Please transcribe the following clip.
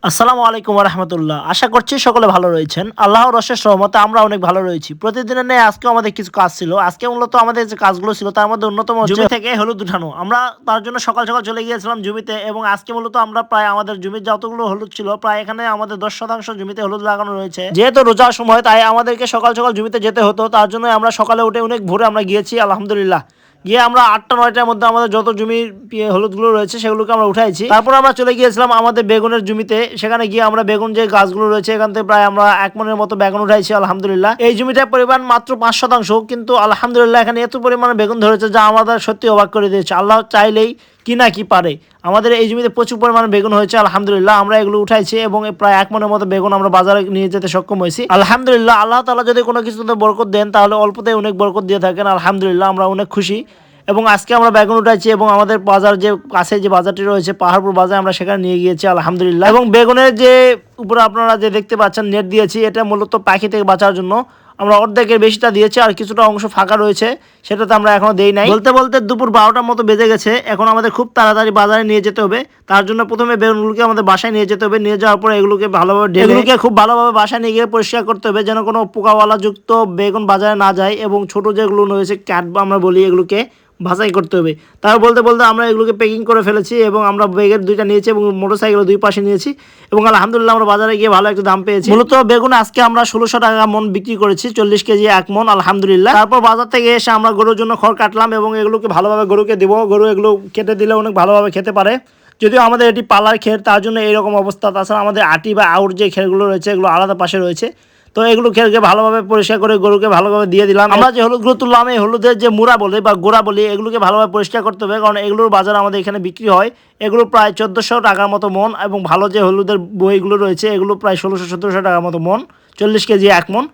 আসসালামু আলাইকুম রাহমাতুল্লাহ। আশা করছি সকলে ভালো রয়েছেন। আল্লাহর অশেষ রহমতে আমরা অনেক ভালো রয়েছি। প্রতিদিনের ন্যায় আজকেও আমাদের কিছু কাজ ছিল। আজকে মূলত আমাদের যে কাজগুলো ছিল তার মধ্যে অন্যতম হচ্ছে জমি থেকে হলুদ উঠানো। আমরা তার জন্য সকাল, সকাল চলে গিয়েছিলাম জমিতে এবং আজকে মূলত আমরা প্রায় আমাদের জমির যতগুলো হলুদ ছিল প্রায় এখানে আমাদের ১০% জমিতে হলুদ লাগানো রয়েছে। যেহেতু রোজার সময় তাই আমাদেরকে সকাল, সকাল জমিতে যেতে হতো। তার জন্য আমরা সকালে উঠে অনেক ভোরে আমরা গিয়েছি আলহামদুলিল্লাহ। গিয়ে আমরা ৮টা ৯টার মধ্যে আমাদের যত জমির হলুদগুলো রয়েছে সেগুলোকে আমরা উঠাইছি। তারপর আমরা চলে গিয়েছিলাম আমাদের বেগুনের জমিতে। সেখানে গিয়ে আমরা বেগুন যে গাছগুলো রয়েছে এখান থেকে প্রায় আমরা ১ মনের মতো বেগুন উঠাইছি আলহামদুলিল্লাহ। এই জমিটার পরিমাণ মাত্র ৫%, কিন্তু আলহামদুলিল্লাহ এখানে এত পরিমাণে বেগুন ধরেছে যা আমাদের সত্যি অবাক করে দিয়েছে। আল্লাহ চাইলেই কি না কি পারে। আমাদের এই জমিতে প্রচুর পরিমাণে বেগুন হয়েছে আলহামদুলিল্লাহ। আমরা এগুলো উঠাইছি এবং প্রায় ১ মনের মতো বেগুন আমরা বাজারে নিয়ে যেতে সক্ষম হয়েছি আলহামদুলিল্লাহ। আল্লাহ তাআলা যদি কোনো কিছুতে বরকত দেন তাহলে অল্পতেই অনেক বরকত দিয়ে থাকেন আলহামদুলিল্লাহ। আমরা অনেক খুশি এবং আজকে আমরা বেগুন উঠাইছি এবং আমাদের বাজার যে কাছে যে বাজারটি রয়েছে পাহাড়পুর বাজার আমরা সেখানে নিয়ে গিয়েছি আলহামদুলিল্লাহ। এবং বেগুনের যে উপরে আপনারা যে দেখতে পাচ্ছেন নেট দিয়েছি, এটা মূলত পাখি থেকে বাঁচার জন্য। আমরা অর্ধেকের বেশিটা দিয়েছি আর কিছুটা অংশ ফাঁকা রয়েছে, সেটাতে আমরা এখনো দেই নাই। বলতে বলতে দুপুর ১২টার মতো বেজে গেছে। এখন আমাদের খুব তাড়াতাড়ি বাজারে নিয়ে যেতে হবে। তার জন্য প্রথমে বেগুনগুলোকে আমাদের বাসায় নিয়ে যেতে হবে। নিয়ে যাওয়ার পরে এগুলোকে ভালোভাবে এগুলোকে খুব ভালোভাবে বাসায় নিয়ে গিয়ে পরিষ্কার করতে হবে যেন কোনো পোকাওয়ালা যুক্ত বেগুন বাজারে না যায়। এবং ছোট যেগুলো রয়েছে ক্যাট আমরা বলি, এগুলোকে ভাষাই করতে হবে। তার বলতে বলতে আমরা এগুলোকে প্যাকিং করে ফেলেছি এবং আমরা ব্যাগের ২টা নিয়েছি এবং মোটরসাইকেলের ২ পাশে নিয়েছি এবং আলহামদুলিল্লাহ আমরা বাজারে গিয়ে ভালো একটা দাম পেয়েছি। মূলত বেগুন আজকে আমরা ১৬০০ টাকা মন বিক্রি করেছি, ৪০ কেজি ১ মন আলহামদুলিল্লাহ। তারপর বাজার থেকে এসে আমরা গরুর জন্য খড় কাটলাম এবং এগুলোকে ভালোভাবে গরুকে দেবো। গরু এগুলো কেটে দিলে অনেক ভালোভাবে খেতে পারে। যদিও আমাদের এটি পালার ক্ষেত, তার জন্য এইরকম অবস্থা। তাছাড়া আমাদের আটি বা আউট যে ক্ষেতগুলো রয়েছে এগুলো আলাদা পাশে রয়েছে। তো এগুলো খেলকে ভালোভাবে পরিষ্কার করে গরুকে ভালোভাবে দিয়ে দিলাম। আমরা যে হলুদগুলো তুললাম এই হলুদের যে মুড়া বলে বা গোড়া বলি, এগুলোকে ভালোভাবে পরিষ্কার করতে হবে কারণ এগুলোর বাজার আমাদের এখানে বিক্রি হয়। এগুলো প্রায় ১৪০০ টাকার মতো মন এবং ভালো যে হলুদের বইগুলো রয়েছে এগুলো প্রায় ১৬০০-১৭০০ টাকার মতো মন, ৪০ কেজি ১ মন।